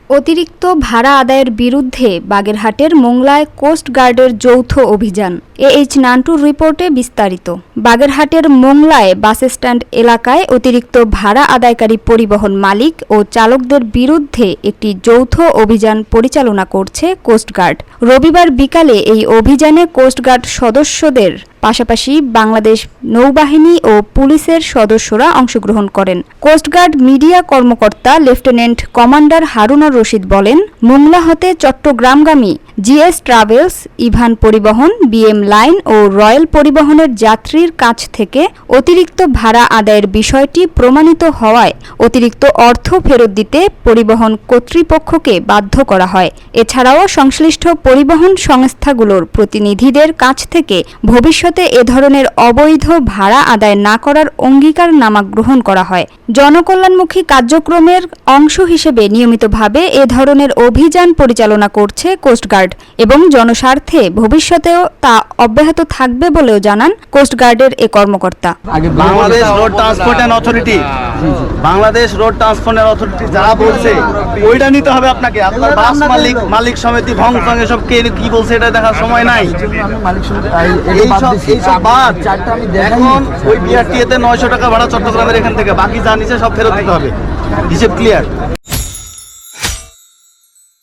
অতিরিক্ত ভাড়া আদায়ের বিরুদ্ধে বাগেরহাটের মোংলায় কোস্টগার্ডের যৌথ অভিযান। নান্টুর রিপোর্টে বিস্তারিত। বাগেরহাটের মোংলায় বাসস্ট্যান্ড এলাকায় অতিরিক্ত ভাড়া আদায়কারী পরিবহন মালিক ও চালকদের বিরুদ্ধে একটি যৌথ অভিযান পরিচালনা করছে কোস্টগার্ড। রবিবার বিকালে এই অভিযানে কোস্টগার্ড সদস্যদের পাশাপাশি বাংলাদেশ নৌবাহিনী ও পুলিশের সদস্যরা অংশগ্রহণ করেন। কোস্টগার্ড মিডিয়া কর্মকর্তা লেফটেন্যান্ট কমান্ডার হারুনুর রশিদ বলেন, মোংলা হতে চট্টগ্রামগামী জিএস ট্রাভেলস, ইভান পরিবহন, বিএম লাইন ও রয়্যাল পরিবহনের যাত্রীর কাছ থেকে অতিরিক্ত ভাড়া আদায়ের বিষয়টি প্রমাণিত হওয়ায় অতিরিক্ত অর্থ ফেরত দিতে পরিবহন কর্তৃপক্ষকে বাধ্য করা হয়। এছাড়াও সংশ্লিষ্ট পরিবহন সংস্থাগুলোর প্রতিনিধিদের কাছ থেকে ভবিষ্যতে এ ধরনের অবৈধ ভাড়া আদায় না করার অঙ্গীকারনামা গ্রহণ করা হয়। জনকল্যাণমুখী কার্যক্রমের অংশ হিসেবে নিয়মিতভাবে এ ধরনের অভিযান পরিচালনা করছে কোস্টগার্ড এবং জনস্বার্থে ভবিষ্যতেও তা অব্যাহত থাকবে বলেও জানান কোস্টগার্ডের এ কর্মকর্তা। বাংলাদেশ রোড ট্রান্সপোর্ট অথরিটি যা বলছে ওইটা নিতে হবে আপনাকে। আপনার বাস মালিক সমিতি ভংসং এসব কে কি বলছে এটা দেখার সময় নাই। এখন ওই বিআরটিএতে 900 টাকা ভাড়া চট্টগ্রামের এখান থেকে, বাকি যা নিচে সব ফেরত দিতে হবে। হিসেব ক্লিয়ার।